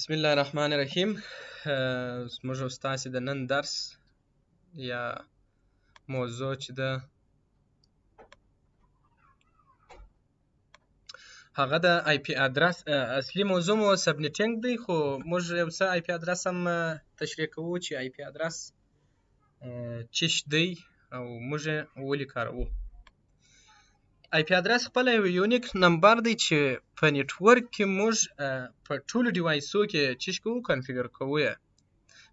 بسم الله الرحمن الرحیم. زموږ او ستاسې د نن درس یا موضوع چې ده هغه د آی پی ادرس اصلي موضوع مو سبنیټینګ دی، خو موږ یو څه آی پی ادرس هم تشریح کوو چې آی پی ادرس چیش دی او موږ یې ولې کاروو. آی پی ادرس خپل یو یونیک نمبر دی چې په نیټورک کې موږ په ټولو ډیوایسو کې چیش کوو، کنفیګر کوو یې.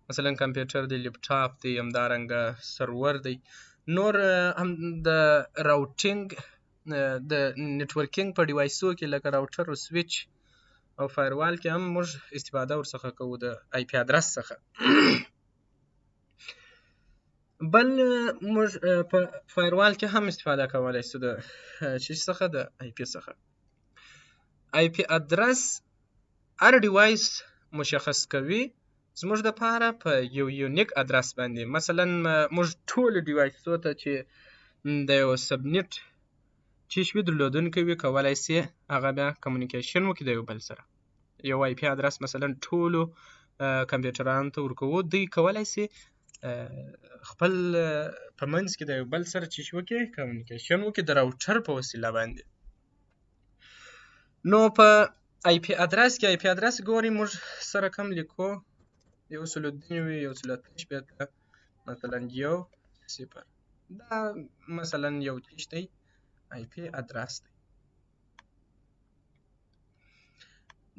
مثلا کمپیوټر دی، لیپټاپ دی، همدارنګه سرور دی. نور هم د راوټینګ د نیټورکینګ په ډیوایسو کې لکه راوټر او سویچ او فایروال کې هم موږ استفاده ورڅخه کوو د آی پی ادرس څخه. بل موږ په فایروال کې هم استفاده کولی شو د چیز څخه، د آی پی څخه. آی پی ادرس هر ډیوایس مشخص کوي زموږ دپاره په یو یونیک ادرس باندې. مثلا موږ ټولو ډیوایسو ته چې د یو سبنیټ چیش وي درلودونکی وي، کولی سي هغه بیا کمیونیکیشن وکړي د یو بل سره. یو آی پی ادرس مثلا ټولو کمپیوټرانو ته ورکوو، دوی کولی سي خپل په منځ کې د یو بل سره چیش وکړي، کمیونیکیشن وکړي د راوټر په وسیله باندې. نو په آی پی ادرس کې آی پی ادرس ګوري موږ سره کم لیکو، 192.168 مثلا 1 دا مثلا یو چیش دی، آی پی ادرس دی.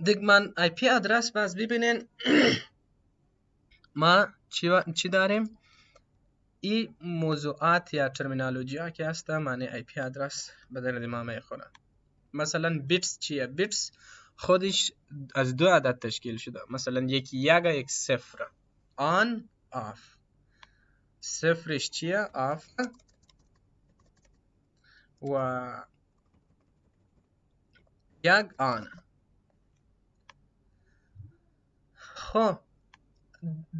دیگه من آی پی ادرس باز ببینین ما چی داریم؟ این موضوعات یا ترمینالوژی ها که هست معنی آی پی ادرس به درد ما میخوره. مثلا بیتس چیه؟ بیتس خودش از 2 عدد تشکیل شده، مثلا یکی یک یک صفر، آن آف. صفرش چیه؟ آف و یک آن. خب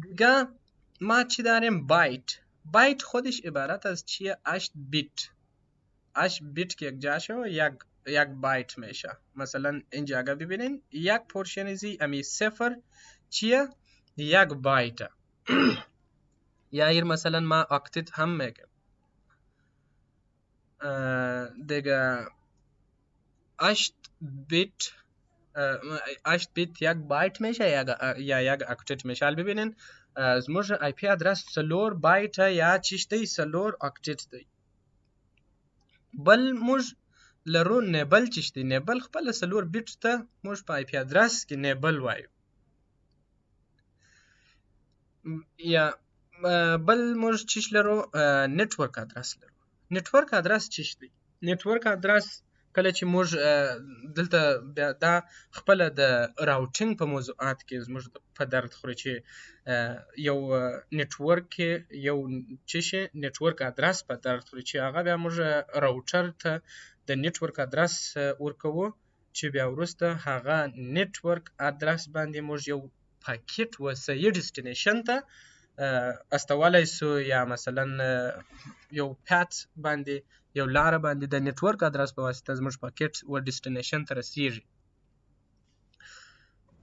دیگه ما چی داریم؟ بایت. بایت خودش عبارت از چیه؟ 8 بیت. 8 بیت که یک جا شو یک بایت میشه. مثلا اینجا اگر ببینین یک پورشنیزی امی صفر چیه؟ یک بایت. یا ایر مثلا ما اکتت هم میگم. دیگه 8 بیت 8 بیت یک بایت میشه یا یک اکتت میشه. حال ببینین زموږ آی پی ادرس 4 بایت یا چیش دی، 4 اکتت دی. بل موږ لرو نیبل چیش دی. نیبل خپل 4 بیت ته موږ په آی پی ادرس کې نیبل وایو. یا بل موږ چیش لرو؟ نیټورک ادرس لرو. نیټورک ادرس چیش دی؟ نیټورک ادرس کله چې موږ دلته دا خپل د راوټینګ په موضوعات کې زموږ په درد خوري چې یو نیټورک کې یو چیش نیټورک ادرس په درد خوري چې هغه بیا موږ راوټر ته د نیټورک ادرس ورکوو چې بیا وروسته هغه نیټورک ادرس باندې موږ یو پاکیټ وسایي ډیسټینیشن ته استولی سو، یا مثلا یو پات باندې یو لاره باندې د نیټورک ادرس په واسطه زموږ پاکیټ و ډیسټینیشن ته رسیږي.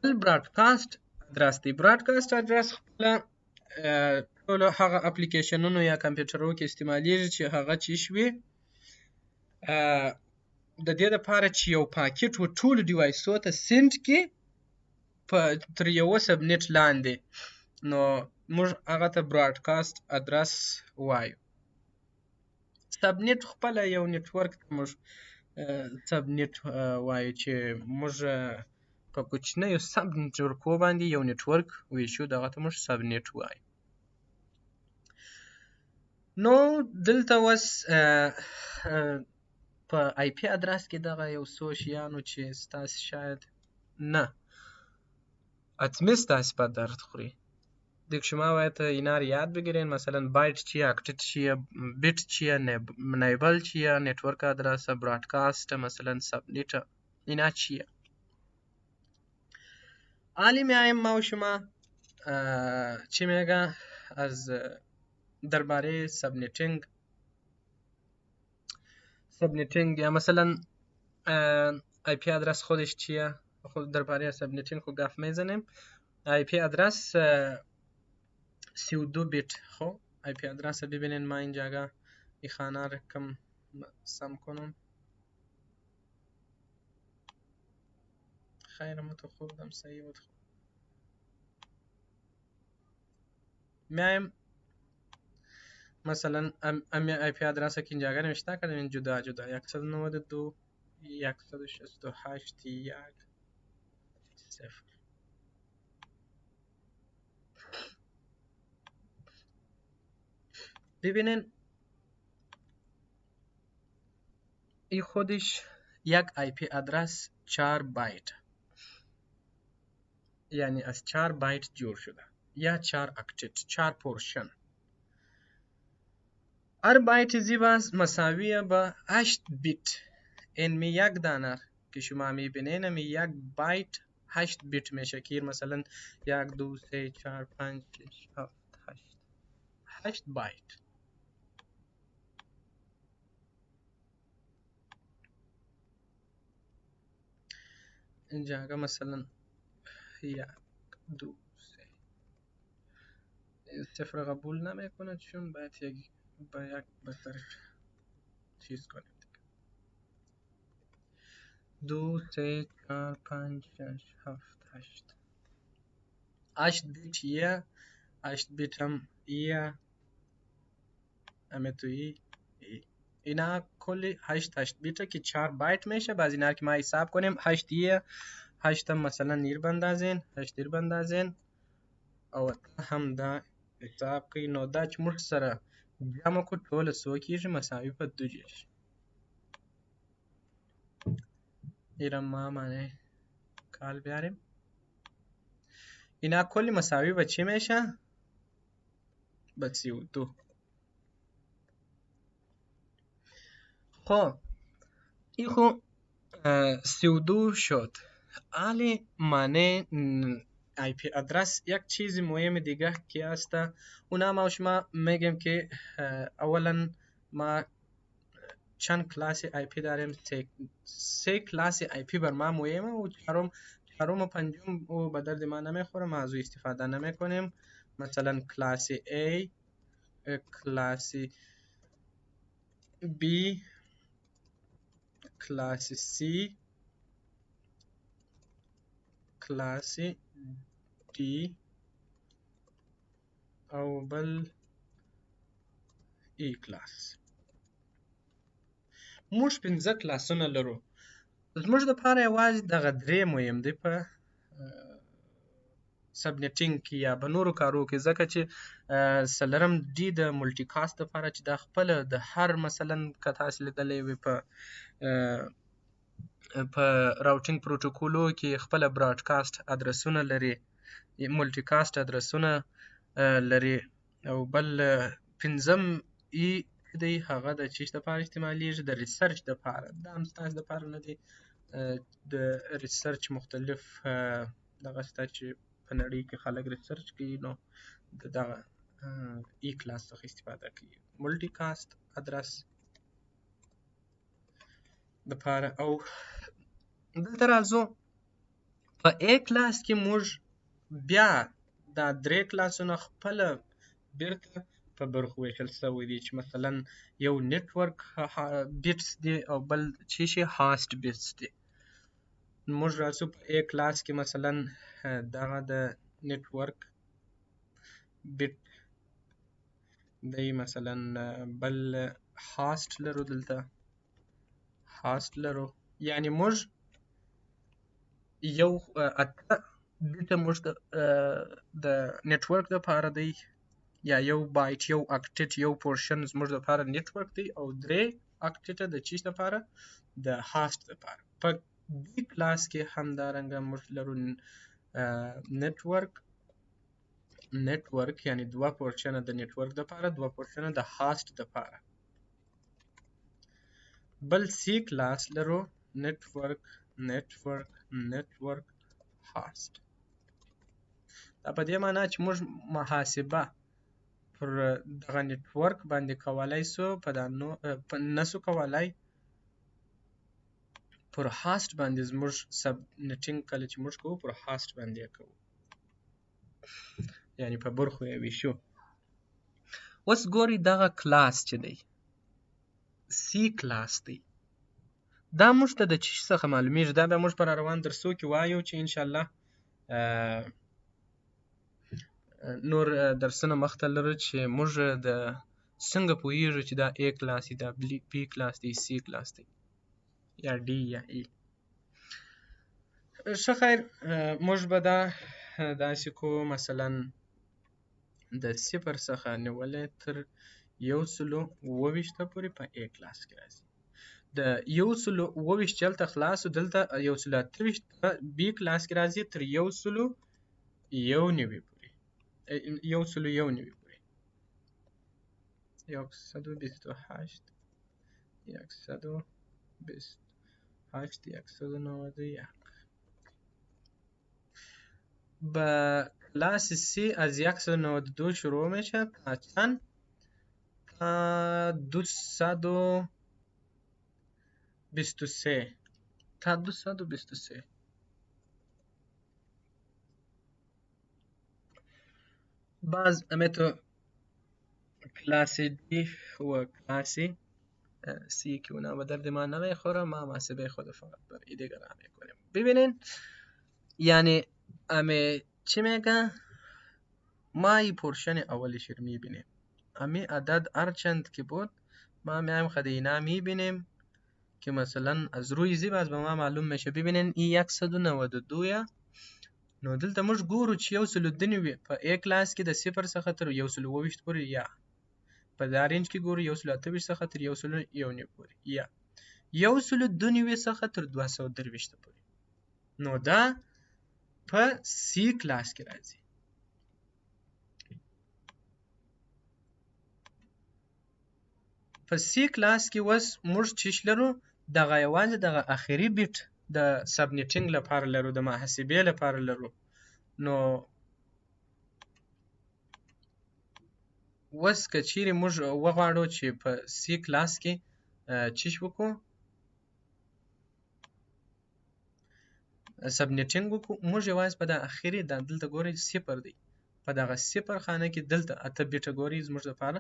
بل براډکاسټ ادرس دی. براډکاسټ ادرس خپل ټولو هغه اپلیکیشنونو یا کمپیوټرونو کې استعمالیږي چې هغه چیش وي د دې لپاره چې یو پاکیټ و ټولو ډیوایسو ته سینډ کړي تر یوه سبنیټ لاندې. نو موږ هغه ته براډکاسټ ادرس وایو. سبنیټ خپل یو نیټورک ته موږ سبنیټ وایو چې موږ په کوچنیو سب نیټورکو باندې یو نیټورک ویشو، دغه ته موږ سبنیټ وایو. نو دلته اوس په آی پی ادرس کې دغه یو څو شیانو چې ستاسې شاید نه حتمی ستاسې په درد خوري. دیگه شما باید اینا رو یاد بگیرین. مثلا بایت چیه، اکتت چیه، بیت چیه، نیبل چیه، نیتورک ادرس، برادکاست، مثلا سبنیت، اینا چیه. حالی میایم ما و شما چی میگه از درباره سبنیتینگ یا مثلا آی پی ادرس خودش چیه، خود درباره سبنیتینگ خو گپ میزنیم. آی پی آدرس 32 بیت. خب آی پی آدرس ببینین، ما اینجا این خانه رقم سم کنم. خیر تو خوردم صحیح بود. میایم مثلا امی آی پی آدرس که اینجا نوشته کردیم جدا جدا 192 168 1 0. ببینین این خودش یک آی پی آدرس 4 بایت، یعنی از 4 بایت جور شده یا 4 اکتیت، 4 پورشن. هر بایت زیباست مساویه با 8 بیت. این می یک دانه که شما میبینین می یک بایت 8 بیت میشه که مثلا 1 2 3 4 5 6 7 8 بایت. اینجا مثلا 1 2 3 صفر قبول نمیکنه چون باید یک با یک بسر چیز کنیم. 2 3 4 5 6 7 8 8 بیت یه 8 بیت هم یه همه توی اینا کلی 8 بیته که 4 بایت میشه. بعضی اینا که ما حساب کنیم 8 یه 8 هم مثلا نیر بندازین 8 نیر بندازین او هم دا حساب کوي نو دا چې موږ سره جمع کړو ټوله څو کېږي مساوي په 2 کېږي. اینا ما معنی کال بیاریم اینا کلی مساوی به چی میشه؟ به 32. خب این خو 32 شد. حالی معنی آی پی آدرس یک چیز مهم دیگه که هست، اونا ما شما میگم که اولا ما چند کلاس آی پی داریم. 3 کلاس آی پی بر ما مهمه و چهارم و پنجم و به درد ما نمیخوره، ما از او استفاده نمیکنیم. مثلا کلاس A، کلاس B، کلاس C، کلاس D او بل E کلاس. موږ 15 کلاسونه لرو. زموږ دپاره یوازې دغه 3 مهم دي په سبنیټینګ کې یا په نورو کارو کې، ځکه چې څلرم ډي د ملټي کاست دپاره چې دا خپله د هر مثلا که تاسې لیدلی وي په راوټینګ پروتوکولو کې خپله براډکاسټ ادرسونه لري، ملټي کاست ادرسونه لري. او بل 15م ای دی هغه د چیش دپاره استعمالیږي؟ د ریسرچ دپاره. دا هم ستاسې دپاره نه دی، د ریسرچ مختلف دغه شته چې په نړۍ کې خلک ریسرچ کوي، نو د دغه ای کلاس څخه استفاده کوي ملټي کاست ادرس دپاره. او دلته راځو په ای کلاس کې موږ بیا دا 3 کلاسونه خپله بیرته په برخو ویشل سوی دي چې مثلا یو نیټورک بیټس دی او بل چې شي هاست بیټس دی. موږ راځو په ای کلاس کې مثلا دغه د نیټورک بیټ دی، مثلا بل هاست لرو، دلته هاست لرو، یعنی موږ یو اته بیټه موږ د نیټورک دپاره دی، یا یو بایټ یو اکټیټ یو پورشن زموږ دپاره نیټورک دی، او 3 اکټیټه د چیش دپاره؟ د هاست دپاره. په دې کلاس کې همدارنګه موږ لرو نیټورک یعنی 2 پورشنه د نیټورک دپاره، 2 پورشنه د هاست دپاره. بل سی کلاس لرو نیټورک هاست. دا په دې معنی چې موږ محاسبه پر دغه نیټورک باندې کولای سو، نسو کولای پر هاست باندې زموږ سبنیټینګ کله چې موږ کوو پر هاست باندې کوو، یعنی په برخو یې ویشو. اوس ګورئ دغه کلاس چې دی سی کلاس دی، دا موږ ته د څه شي څخه معلومیږي؟ دا به موږ په روان درسو کې وایو چې انشاءالله نور درسونه مخته لرو چې موږ د څنګه پوهیږو چې دا A کلاس دی، دا B کلاس دی، C کلاس دی یا D یا E. ښه خیر، موږ به دا داسې کوو، مثلا د 0 څخه نیولې تر 128 پورې په A کلاس کې راځي. د 128 چې هلته خلاص و، دلته 128 په B کلاس کې راځي تر 119 پورې. 119 پورې 128 190 به کلاس سی از 192 شروع میشه تا چند؟ تا 223 تا 223. باز امیتو کلاسی دی و کلاسی سی که اونا به درد ما نمیخوره، ما محاسبه خود فقط بر ایده گرا میکنیم. ببینین یعنی امی چی میگه؟ ما ای پورشن اولش رو میبینیم، امی عدد هرچند که بود ما میایم خود اینا میبینیم که مثلا از روی زی باز به ما معلوم میشه. ببینین ای 192 نو دلته موږ ګورو چې 192 په A کلاس کې د 0 څخه تر 128 پورې، یا په دا رینج کې ګورو 128 څخه تر 119 پورې، یا 192 څخه تر 223 پورې. نو دا په C کلاس کې راځي. په C کلاس کې اوس موږ چې لرو دغه یوازې دغه اخري بیټ د سبنیټینګ لپاره لرو، د محاسبې لپاره لرو. نو اوس که چیرې موږ وغواړو چې په سی کلاس کې چیش وکړو، سبنیټینګ وکړو، موږ یوازې په د اخري دا دلته ګورئ 0 دی، په دغه 0 خانه کې دلته 8 بیټه ګورئ زموږ لپاره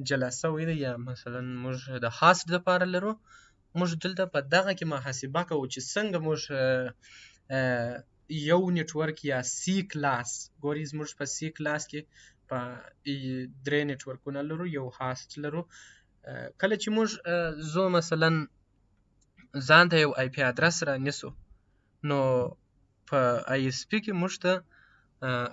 جلا سوی دی، یا مثلا موږ د هاست لپاره لرو. موږ دلته په دغه کې محاسبه کوو چې څنګه موږ یو نیټورک یا سی کلاس ګورئ، زموږ په سی کلاس کې په 3 نیټورکونه لرو، یو هاست لرو. کله چې موږ زو مثلا ځان ته یو آی پی ادرس را نیسو، نو په آی اس پی کې موږ ته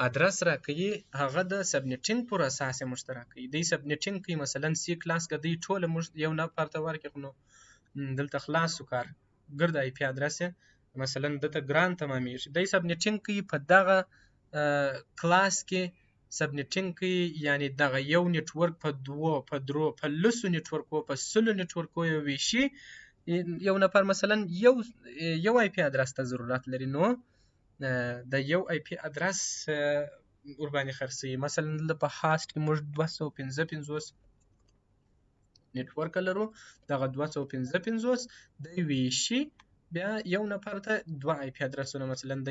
ادرس را کوي، هغه د سبنیټینګ پر اساس موږ ته را کوي. دی سبنیټینګ کوي مثلا سی کلاس کې دی ټول موږ یو نفر ته ورکړو، نو دلته خلاص کار ګرد آی پی ادرس مثلا دته ګران تمامېږي. دی سبنیټینګ کوي په دغه کلاس کې سبنیټینګ کوي، یعنی دغه یو نیټورک په 2 په 3 په 10 نیټورکو په 100 نیټورکو ویشي. یو نفر مثلا یو آی پی ادرس ته ضرورت لري، نو د یو آی پی ادرس ور باندې خرڅوي. مثلا په هاست کې موږ 255 نیټورک لرو، دغه 255 د ویشي بیا یو نفر ته 2 آی پی ادرسونه، مثلا د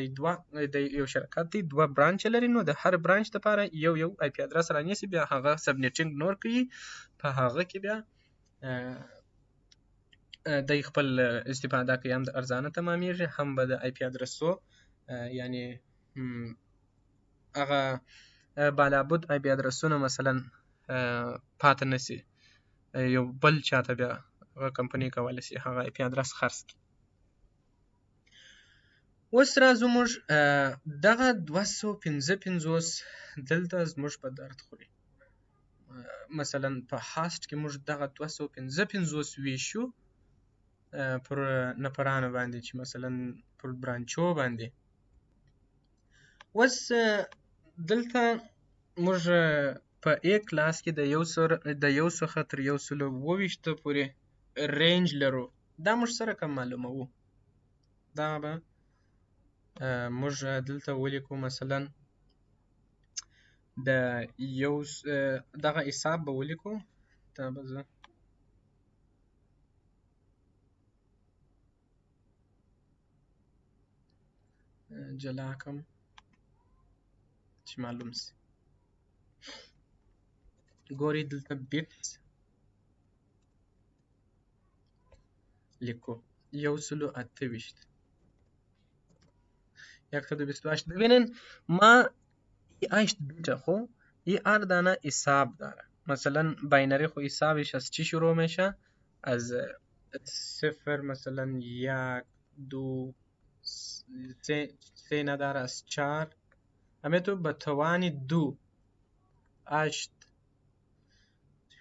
یو شرکت دی 2 برانچ لري، نو د هر برانچ لپاره یو آی پی ادرس رانیسي، بیا هغه سبنیټینګ نور کوي، په هغه کې بیا د خپل استفاده کوي، هم د ارزانه تمامېږي، هم به د آی پی ادرسو یعنی هغه بالابود آی پی ادرسونه مثلا پاتې نشي، یو بل چاته بیا هغه کمپنۍ کولی شي هغه آی پی ادرس خرڅ کړي. اوس راځو موږ دغه 255 دلته زموږ په درد خوري. مثلا په هاست کې موږ دغه 255 ویشو پر نفرانو باندې، چې مثلا پر برانچو باندې. اوس دلته موږ په A کلاس کې د 1 څخه تر 128 پورې رینج لرو. دا موږ سره کوم معلوموو؟ دا به موږ دلته ولیکو، مثلا د یو دغه حساب به ولیکو. دا به زه جلا کم چې معلوم سي. ګورئ دلته بیټس لیکو 128 128 ببینین ما ای 8 بیटा خو ای هر دانه حساب داره. مثلا باینری خو حسابش از چی شروع میشه؟ از 0 مثلا 1 2 3 نداره از 4 همه تو به توان 2 8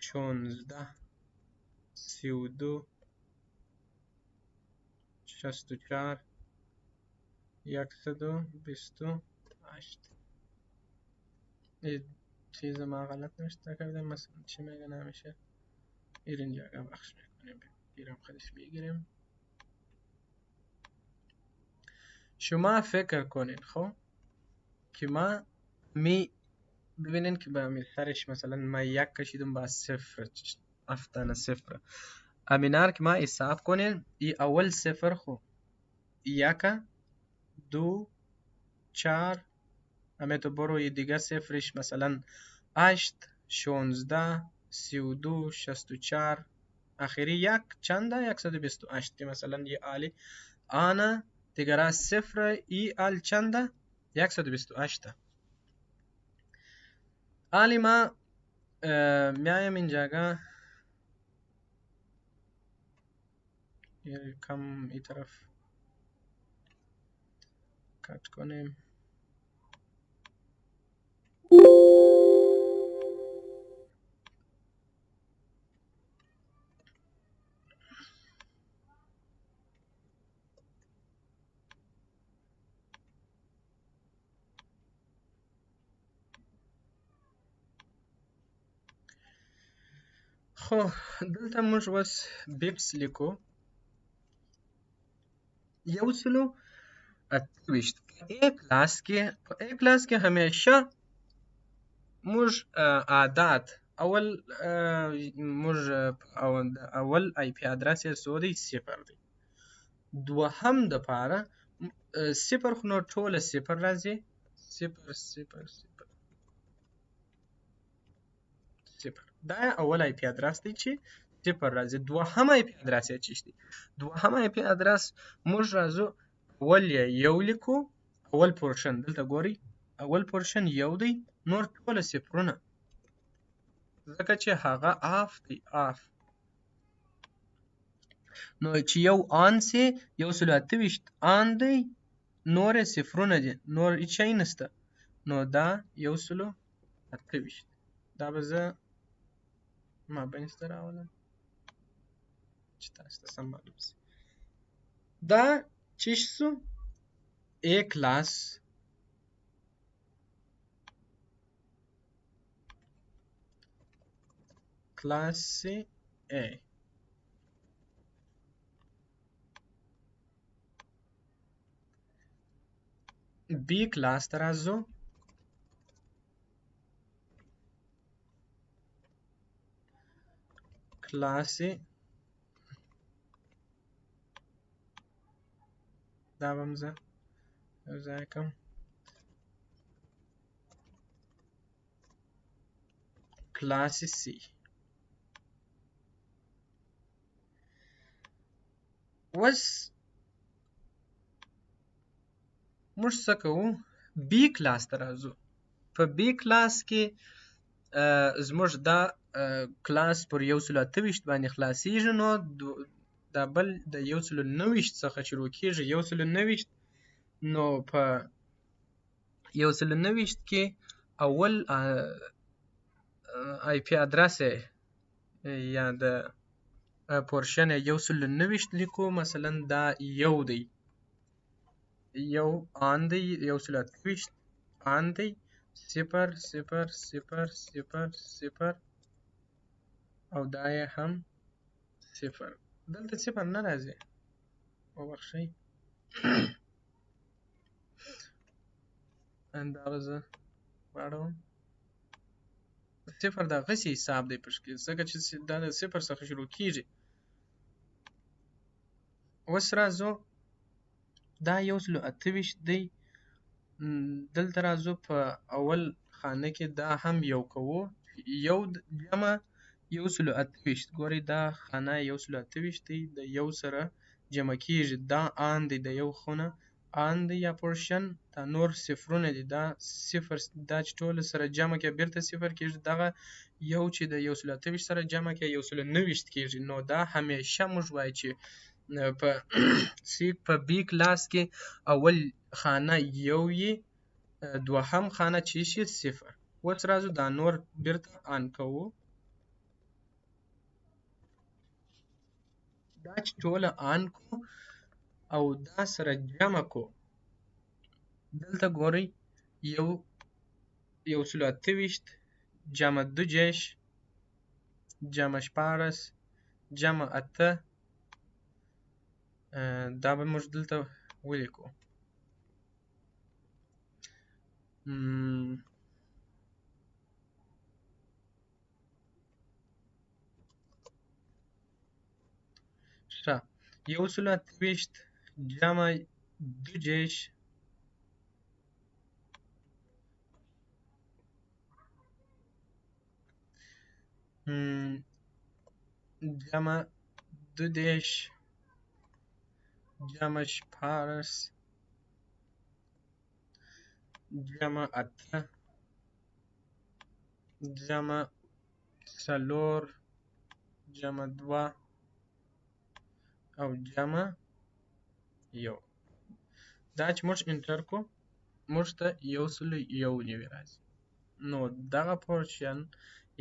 16 32 64 128 این چیز ما غلط نوشته کردم. مثلا چی میگه نمیشه این اینجا بخش میکنیم بیرم خودش بگیریم. شما فکر کنین خب که ما ببینین که به می سرش مثلا ما 1 کشیدم با 0 افتانه 0 امینار که ما حساب کنین ای اول 0 خو 1 2 4 همه تو برو یه دیگه صفرش مثلا 8 16 32 64 آخری 1 چنده 128 که مثلا یه آلی آنا دیگره صفر ای آل چنده 128 آلی ما میایم اینجاگه کم ای طرف کٹ کنیم. خو دلته موږ اوس بیټس لیکو 128 په ا کلاس کې همیشه موږ عادات اول آی پی ادرس یې څو دی 0 دی. دوهم د پاره 0 خو نو ټوله 0 راځي 0 0 0 دا اول آی پی ادرس دی چې 0 راځي. دوهم آی پی ادرس یې چی دی؟ دوهم آی پی ادرس موږ راځو اول یو لیکو اول پورشن دلته ګوري اول پورشن یو دی نور ټوله صفرونه ځکه چې هغه آف دی آف نو چې یو آن سي 128 آن دی نور صفرونه دي نور هیڅ شی نشته نو دا 128 دا به زه ما بینسته راولم چې تاسو ته سم معلوم سي. دا چی سو ا کلاس کلاس A B کلاس ته راځو کلاس دا به زه ځای کوم کلاس C. اوس موږ څه کوو بی کلاس ته راځو. په بی کلاس کې زموږ دا کلاس پر 128 باندې خلاصیږي نو دا بل د 129 څخه شروع کیږي 129 نو په 129 کې اول آی پی ادرس یا د پورشن 129 لیکو مثلا دا یو دی یو آن دی 128 آن دی 0 0 0 0 0 او دا یې هم 0 دلته 0 نه راځي وبخښئ اندازه واړوم 0 دا غسی حساب دی پښکې ځکه چې دا د 0 څخه شروع کیږي. اوس راځو دا 128 دی دلته راځو په اول خانه کې دا هم یو کوو، یو جمع 128. ګورئ دا خانه 128 دی، د یو سره جمع کیږي، دا آن دی د یو خونه آن دی یا پورشن، دا نور صفرونه دي، دا صفر، دا چې ټول سره جمع کې بیرته صفر کیږي، دغه یو چې د 128 سره جمع کې 129 کیږي. نو دا همیشه موږ وایو چې په په بی کلاس کې اول خانه یو یي، دوهم خانه چې شي صفر. اوس راځو دا نور بیرته آن کوو، دا چې ټوله آن کو او دا سره جمع کو، دلته ګورئ 128 جمع 2 جمع 14 جمع 8، دا به موږ دلته ولیکو. ښه، 128 جمع 2 جمع 2 جمع 14 جمع 8 جمع 4 جمع 2 او جمع 1. دا چې موږ انټر کو موږ ته 101 راځي. نو دغه پورشن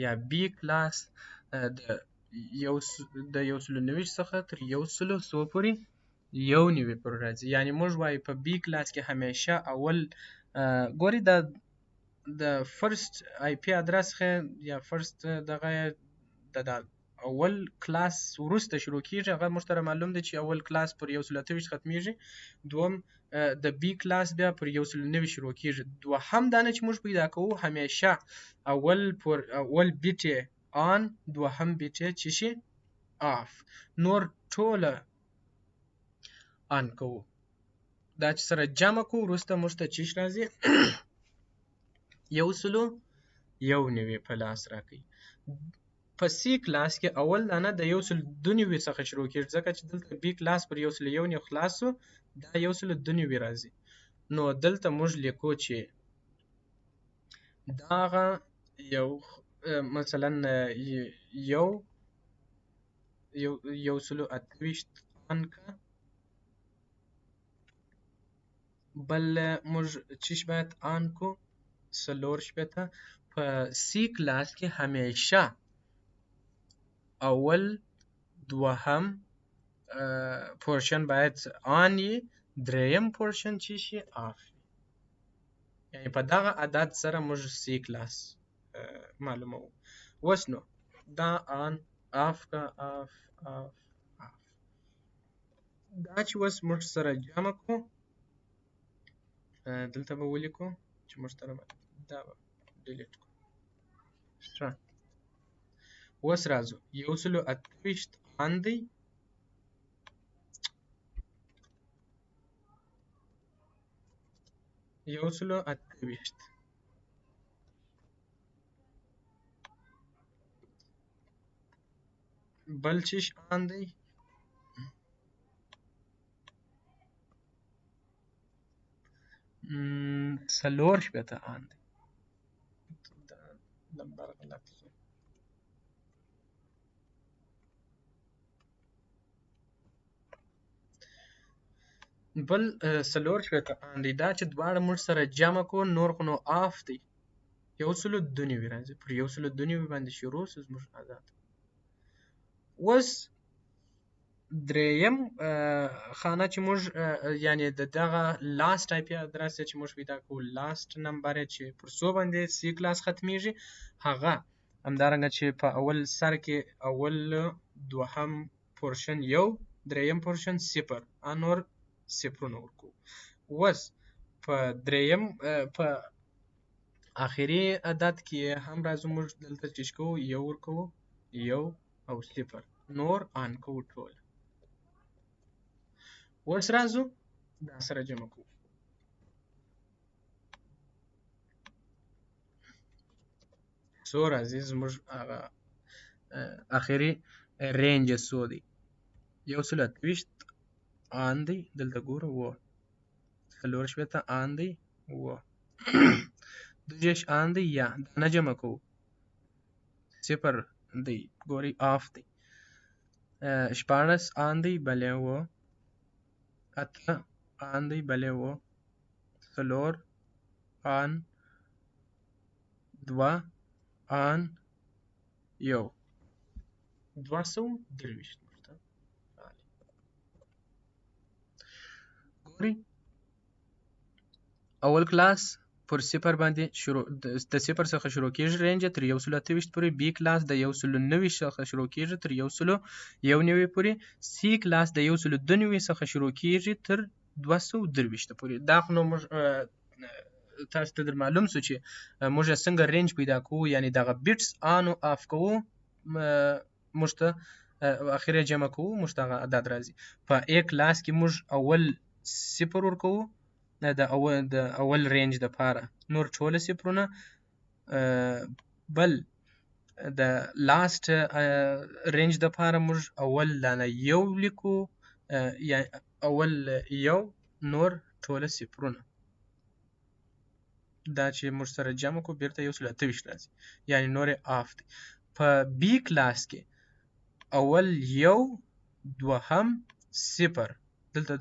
یا بی کلاس د 190 څخه تر 100 پورې 190 پورې راځي. یعنی موږ وایو په بی کلاس کې همیشه اول ګوري د فرست آی پی ادرس یا فرست دغه د اول کلاس وروسته شروع کیږي، هغه موږ ته معلوم دی چې اول کلاس پر 128 ختمیږي، دوم د بی کلاس بیا پر 190 شروع کیږي. دوهم دا نه چې موږ پیدا کوو همیشه اول بیت آن، دوهم بیت چې شي آف، نور ټوله آن کوو. دا چې سره جمع کوو وروسته موږ ته چې راځي 190 په لاس راکوي. په سی کلاس کې اول دانه د 192 څخه شروع کیږي، ځکه چې دلته بی کلاس پر 101 خلاصو، دا 192 راځي. نو دلته موږ لیکو چې داغه یو مثلا 128 آن که، بل موږ چیش باید آن کو 4 په سی کلاس کې همیشه اول دوهم پورشن باید آن یي، دریم پورشن چې شي آف. یعنی په دغه عدد سره موږ سی کلاس معلومو. اوس نو دا آن آف کا آف آف آف، دا چې اوس موږ سره جمع کو دلته به ولیکو چې موږ سره دا به ډیلیټ کو. ښه، اوس راځو 128 آن دی، بل چیش آن دی 4 آن دی. دا نمبر غلط شو. بل 4 آن دی، دا چې دواړه موږ سره جمع کو نور خو نو آف دی 192 راځي، پر 192 باندې شروع سو زموږ آزاد. اوس دریم خانه چې موږ یعنی دغه لاست آی پی ادرس چې موږ پیدا کوو، لاست نمبر چې پر څو باندې سی کلاس ختمیږي، هغه همدارنګه چې په اول سر کې اول دوهم پورشن یو، دریم پورشن صفر، انور صفرونه ورکو. اوس په دریم په آخري عدد کې هم راځو موږ دلته چیش کوو یو ورکوو، یو او صفر، نور آن کوو ټول. اوس راځو دا سره جمع کوو، څو راځي زموږ هغه اخري رینج یې څو دی 128 آن دی دلته ګوره 4 آن دی 2 آن دی یا دا نه جمع کوو 0 دی ګورئ آف دی 14 آن دی بلې 8 آن دی بلې 4 آن 2 آن 1 223 ګورئ اول کلاس پر 0 باندې شروع د 0 څخه شروع کېږي رینج تر 128 پورې بي کلاس د 129 څخه شروع کېږي تر 191 پورې سی کلاس د 192 څخه شروع کېږي تر 223 پورې دا خو نو موږ تاسو ته در معلوم سو چې موږ څنګه رینج پیدا کوو یعنی دغه بیټس آن او آف کوو موږ ته اخر جمع کوو موږ ته عدد راځي په A کلاس کې موږ اول 0 ورکوو د اول رینج د پاره نور ټول صفرونه بل د لاست رینج د پاره موږ اول لانه یو لیکو یا اول یو نور ټول صفرونه دا چې موږ سره جمع کو بیرته 128 راځي یعنی نور آف دی په بی کلاس کې اول یو دوهم 0 دلته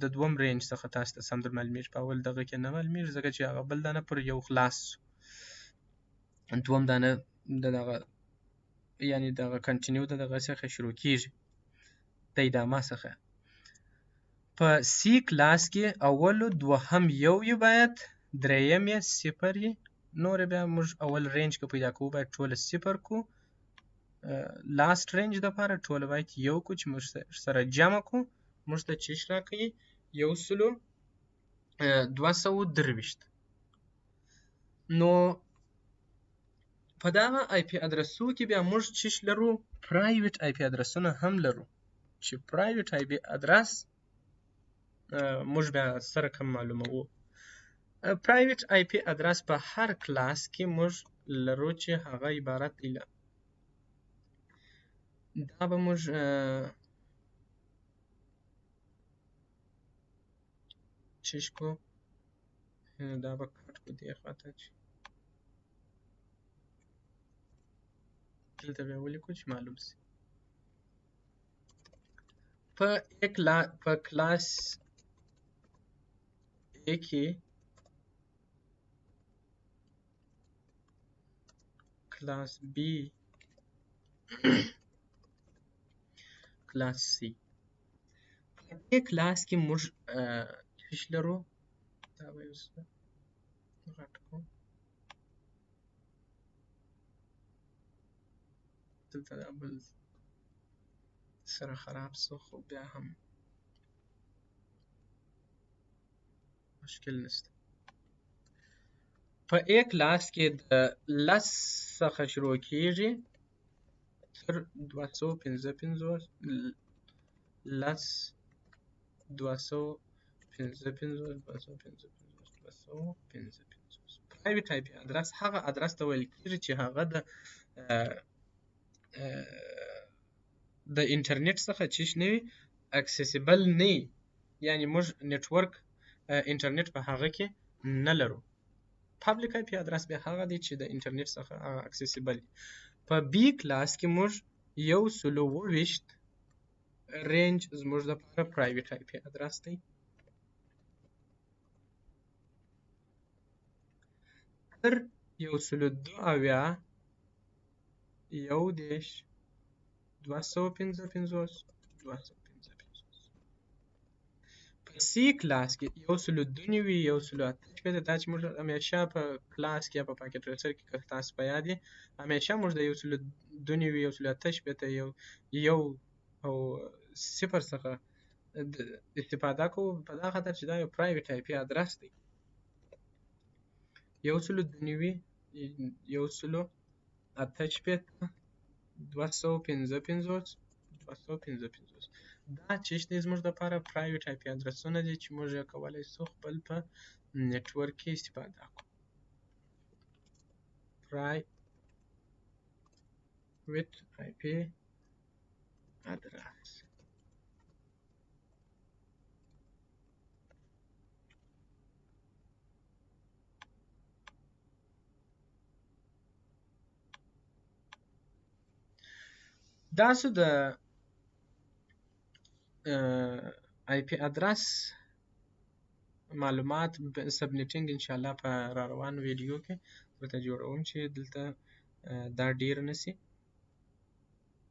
د دوم رینج څخه تاسو ته سم در معلومیږي په اول دغه کې نه معلومیږي ځکه چې هغه بل دانه پر یو خلاص دوم دانه دغه یعنی دغه کنټینیو دغه څخه شروع کیږي د ادامه څخه په سی کلاس کې اول دوهم یو باید دریم یې 0 نور بیا موږ اول رینج که پیدا کوو باید ټول 0 کو لاست رینج د پاره ټول باید یو کو چې موږ سره جمع کو موږ ته چیش راکوي 223 نو په دغه آی پی ادرسو کې بیا موږ چیش لرو پرایویټ آی پی ادرسونه هم لرو چې پرایویټ آی پی ادرس موږ بیا سره کوم معلوموو پرایویټ آی پی ادرس په هر کلاس کې موږ لرو چې هغه عبارت دی دا به موږ چیش کو دا به کټ کو دی خاطر چې دلته به ولیکو چې معلوم سي په کلاس A کې کلاس B کلاس C په دې کلاس کې موږ چیش لرو دا به یو څه غټ کوم دلته دا بل سره خراب سو خو بیا هم مشکل نشته په A کلاس کې د لس څخه شروع کېږي تر 255 لس 255 پرایویټ آی پی ادرس هغه ادرس ته ویل کېږي چې هغه د انټرنیټ څخه چیش نه وي اکسیسیبل نه وي یعنی موږ نتورک انټرنیټ په هغه کې نه لرو پبلیک آی پی ادرس بیا هغه دی چې د انټرنیټ څخه اکسیسیبل په بی کلاس کې موږ 122 رینج زموږ لپاره پرایویټ آی پی ادرس دی تر 102 یو دیش 255 په سی کلاس کې 192 دا چې موږ همیشه په کلاس کې یا په پاکټ ریسر کې که تاسو په یاد یې همیشه موږ د 192 یو او 0 څخه استفاده کوو په دا خاطر چې دا یو پرایویټ آی پی ادرس دی 255 دا چې دی زموږ لپاره پرایویټ آی پی ادرسونه دي چې موږ یې کولی شو خپل په نتورک کې استفاده کوو with IP address. دا څه د IP address معلومات سبنیټینګ ان شاء الله په را روان ویډیو کې ورته جوړوم چې دلته دا ډیر نسی